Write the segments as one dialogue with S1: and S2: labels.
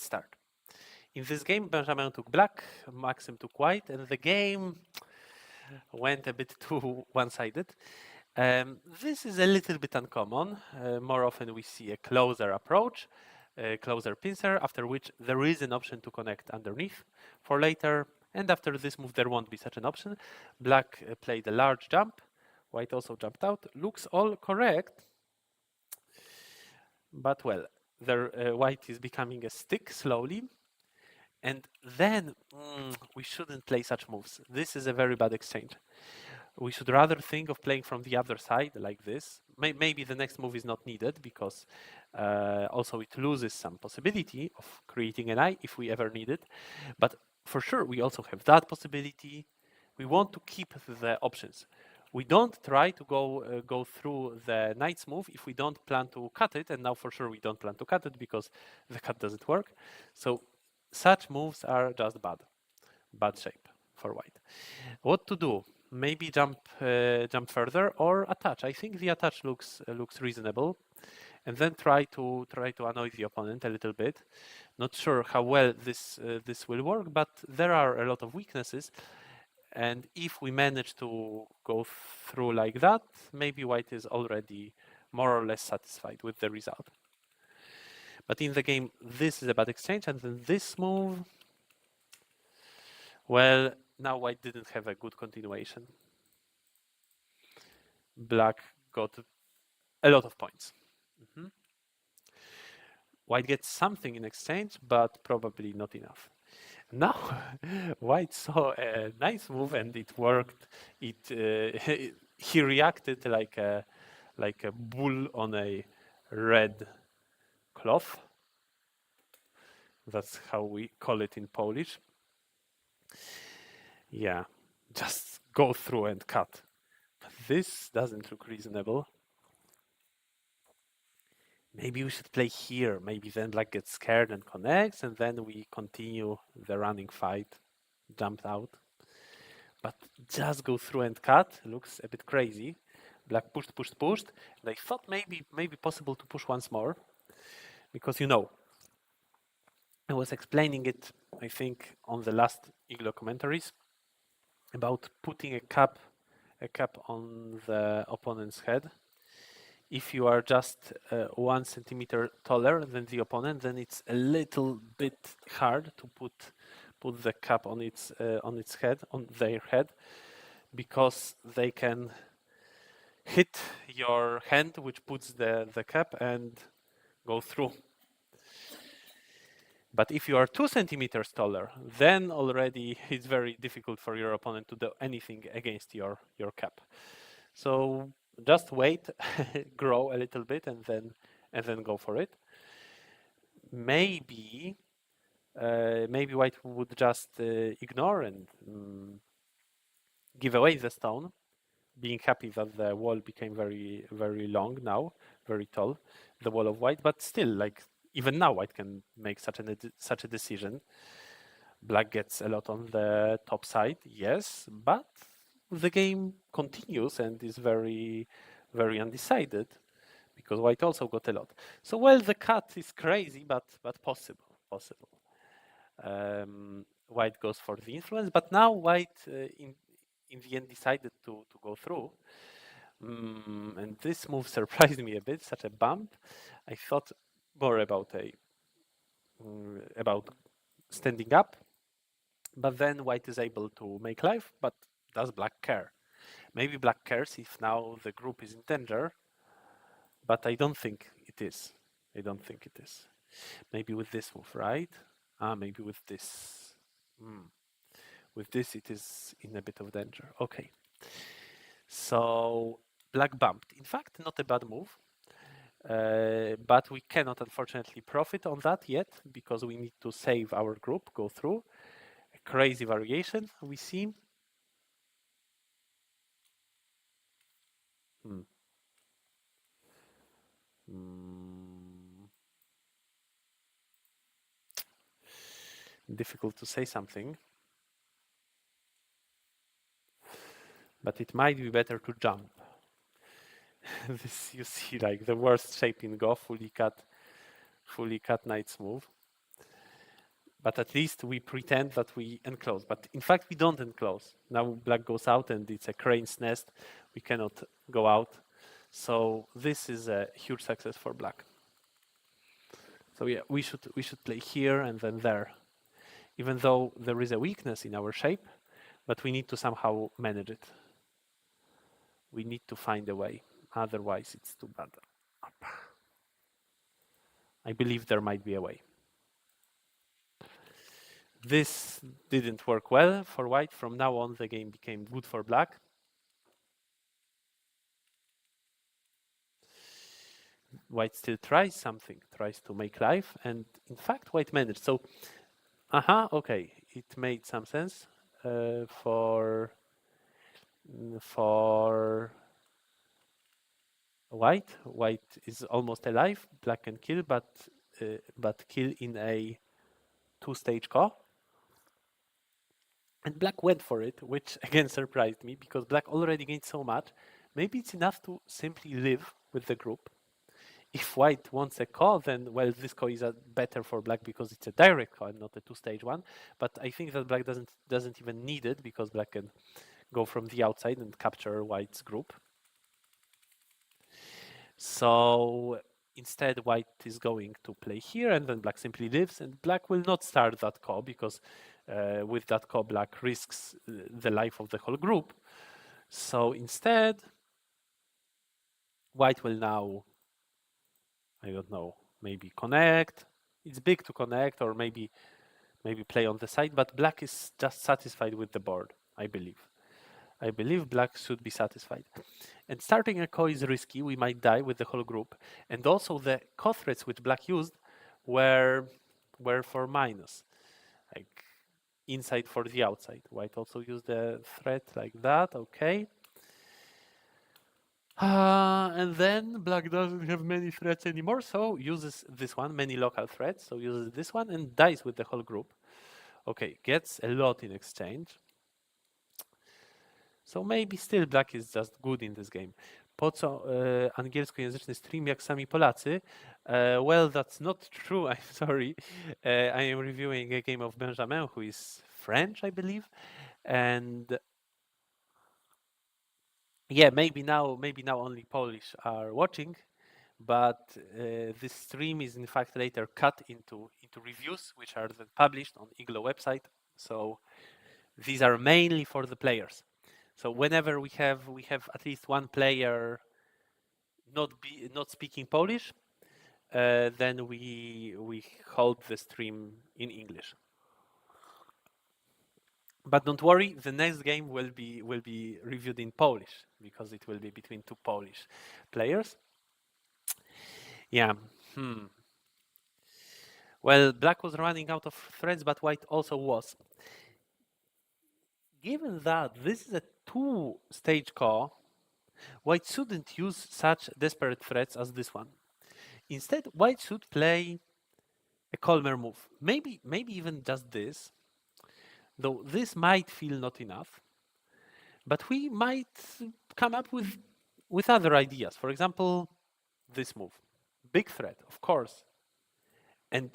S1: start. In this game, Benjamin took black, Maxim took white, and the game went a bit too one-sided. This is a little bit uncommon. More often we see a closer approach, a closer pincer, after which there is an option to connect underneath for later. And after this move, there won't be such an option. Black played a large jump. White also jumped out. Looks all correct. But well, white is becoming a stick slowly. And then we shouldn't play such moves. This is a very bad exchange. We should rather think of playing from the other side like this. Maybe the next move is not needed because also it loses some possibility of creating an eye if we ever need it. But for sure, we also have that possibility. We want to keep the options. We don't try to go through the knight's move if we don't plan to cut it. And now for sure we don't plan to cut it because the cut doesn't work. So such moves are just bad shape for white. What to do? Maybe jump further or attach. I think the attach looks reasonable, and then try to annoy the opponent a little bit. Not sure how well this will work, but there are a lot of weaknesses, and if we manage to go through like that, maybe white is already more or less satisfied with the result. But in the game, this is a bad exchange, and then this move, well, now white didn't have a good continuation. Black got a lot of points. White gets something in exchange, but probably not enough. Now, white saw a nice move and it worked. He reacted like a bull on a red cloth. That's how we call it in Polish. Yeah, just go through and cut. But this doesn't look reasonable. Maybe we should play here. Maybe then black gets scared and connects, and then we continue the running fight. Jumped out. But just go through and cut looks a bit crazy. Black pushed. And I thought maybe possible to push once more. Because I was explaining it, I think, on the last Iglo commentaries about putting a cap on the opponent's head. If you are just 1 centimeter taller than the opponent, then it's a little bit hard to put the cap on its head, on their head, because they can hit your hand, which puts the cap, and go through. But if you are 2 centimeters taller, then already it's very difficult for your opponent to do anything against your cap. So just wait, grow a little bit, and then go for it. Maybe white would just ignore and give away the stone, being happy that the wall became very, very long now, very tall, the wall of white. But still, like even now, white can make such a decision. Black gets a lot on the top side, yes, but the game continues and is very, very undecided because white also got a lot. So well, the cut is crazy, but possible. White goes for the influence, but now white in the end decided to go through. And this move surprised me a bit, such a bump. I thought more about standing up, but then white is able to make life, but does black care? Maybe black cares if now the group is in danger, but I don't think it is. Maybe with this move, right? Maybe with this. With this, it is in a bit of danger. Okay. So black bumped. In fact, not a bad move. But we cannot, unfortunately, profit on that yet because we need to save our group, go through. A crazy variation we see. Difficult to say something. But it might be better to jump. This you see like the worst shape in Go, fully cut knight's move. But at least we pretend that we enclose. But in fact, we don't enclose. Now black goes out and it's a crane's nest. We cannot go out. So this is a huge success for black. So yeah, we should play here and then there, even though there is a weakness in our shape, but we need to somehow manage it. We need to find a way. Otherwise, it's too bad. I believe there might be a way. This didn't work well for white. From now on, the game became good for black. White still tries something, tries to make life, and in fact, white managed. So, okay, it made some sense for white. White is almost alive. Black can kill, but kill in a two-stage call. And black went for it, which again surprised me because black already gained so much. Maybe it's enough to simply live with the group. If white wants a call, then well, this call is better for black because it's a direct call and not a two-stage one. But I think that black doesn't even need it because black can go from the outside and capture white's group. So instead, white is going to play here, and then black simply lives, and black will not start that call because with that call, black risks the life of the whole group. So instead, white will now, I don't know, maybe connect. It's big to connect, or maybe play on the side, but black is just satisfied with the board, I believe. I believe black should be satisfied. And starting a call is risky. We might die with the whole group. And also the call threats which black used were for minus, like inside for the outside. White also used a threat like that. Okay. And then black doesn't have many threats anymore, so uses this one, many local threats. So uses this one and dies with the whole group. Okay, gets a lot in exchange. So maybe still black is just good in this game. Po co angielskojęzyczny stream jak sami Polacy? Well, that's not true. I'm sorry. I am reviewing a game of Benjamin, who is French, I believe, and yeah, maybe now only Polish are watching, but this stream is in fact later cut into reviews, which are then published on Iglo website. So these are mainly for the players. So whenever we have at least one player not speaking Polish, then we hold the stream in English. But don't worry, the next game will be reviewed in Polish because it will be between two Polish players. Yeah. Well, black was running out of threats, but white also was. Given that this is a two-stage call, white shouldn't use such desperate threats as this one. Instead, white should play a calmer move. Maybe even just this, though this might feel not enough. But we might come up with other ideas. For example, this move. Big threat, of course. And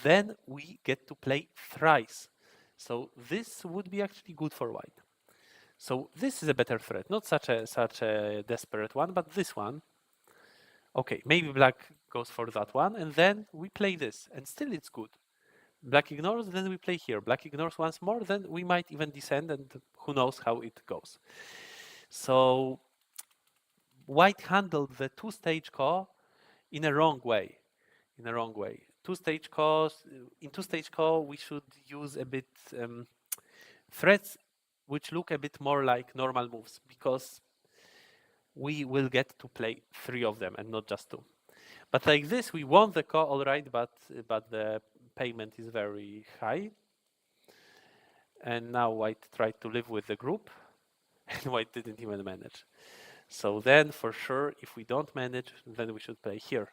S1: then we get to play thrice. So this would be actually good for white. So this is a better threat, not such a desperate one, but this one. Okay, maybe black goes for that one, and then we play this, and still it's good. Black ignores, then we play here. Black ignores once more, then we might even descend, and who knows how it goes. So white handled the two-stage call in a wrong way. Two-stage calls. In two-stage call, we should use a bit threats which look a bit more like normal moves, because we will get to play 3 of them and not just 2. But like this, we won the call, all right, but the payment is very high. And now white tried to live with the group, and white didn't even manage. So then, for sure, if we don't manage, then we should play here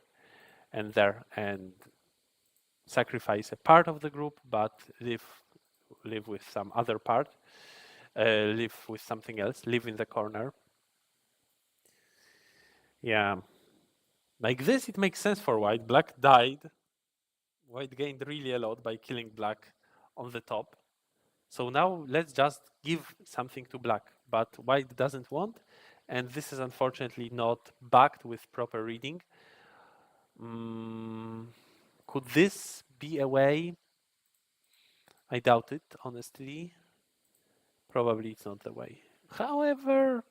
S1: and there and sacrifice a part of the group, but live with some other part, live with something else, live in the corner. Yeah, like this, it makes sense for white. Black died. White gained really a lot by killing black on the top. So now let's just give something to black, but white doesn't want, and this is unfortunately not backed with proper reading. Could this be a way? I doubt it, honestly. Probably it's not the way. However,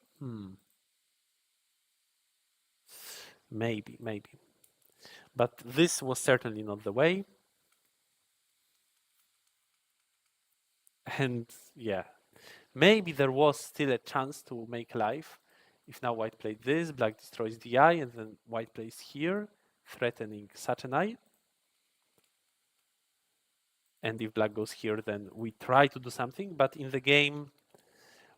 S1: maybe. But this was certainly not the way. And yeah, maybe there was still a chance to make life. If now white played this, black destroys the eye, and then white plays here, threatening such an eye. And if black goes here, then we try to do something. But in the game,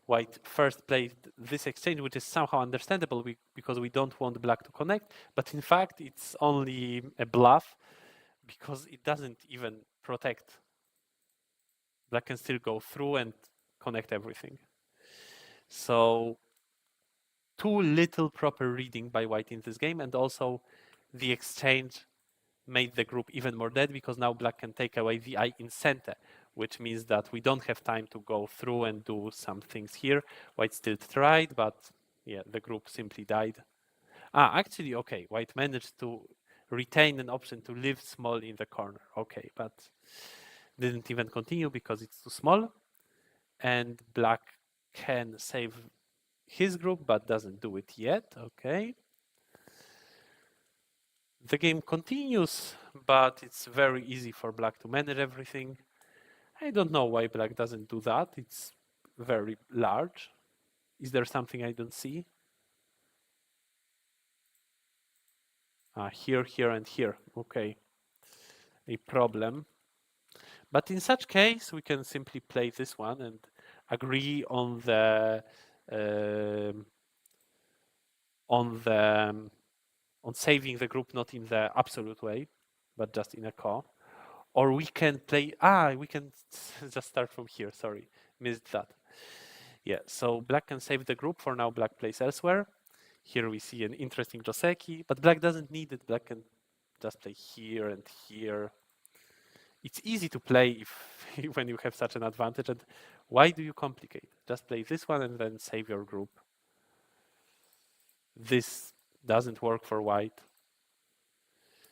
S1: white first played this exchange, which is somehow understandable because we don't want black to connect. But in fact, it's only a bluff because it doesn't even protect. Black can still go through and connect everything. So too little proper reading by white in this game, and also the exchange made the group even more dead because now black can take away the eye in center, which means that we don't have time to go through and do some things here. White still tried, but yeah, the group simply died. Actually, okay, white managed to retain an option to live small in the corner. Okay, but didn't even continue because it's too small. And black can save his group, but doesn't do it yet. Okay. The game continues, but it's very easy for black to manage everything. I don't know why black doesn't do that. It's very large. Is there something I don't see? Here, here, and here. Okay. A problem. But in such case, we can simply play this one and agree on the on saving the group, not in the absolute way, but just in a call. Or we can play, we can just start from here, sorry, missed that. Yeah, so black can save the group. For now, black plays elsewhere. Here we see an interesting Joseki, but black doesn't need it. Black can just play here and here. It's easy to play if when you have such an advantage. And why do you complicate? Just play this one and then save your group. This doesn't work for white.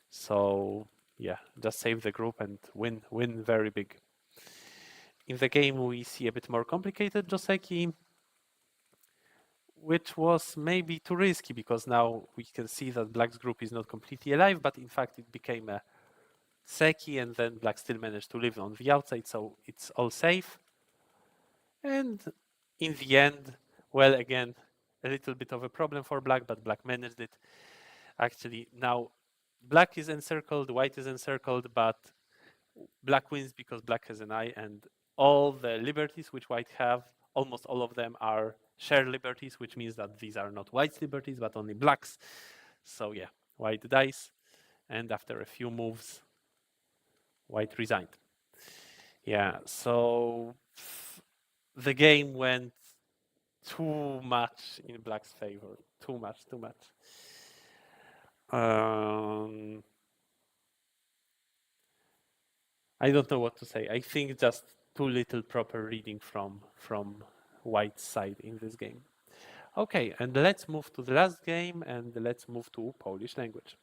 S1: So yeah, just save the group and win very big. In the game, we see a bit more complicated Joseki, which was maybe too risky because now we can see that black's group is not completely alive, but in fact it became a Seki, and then black still managed to live on the outside, so it's all safe. And in the end, well, again, a little bit of a problem for black, but black managed it. Actually, now black is encircled, white is encircled, but black wins because black has an eye, and all the liberties which white have, almost all of them are shared liberties, which means that these are not white's liberties, but only black's. So yeah, white dies, and after a few moves, white resigned. Yeah, so the game went too much in black's favor. Too much. I don't know what to say. I think just too little proper reading from white's side in this game. Okay, and let's move to the last game, and let's move to Polish language.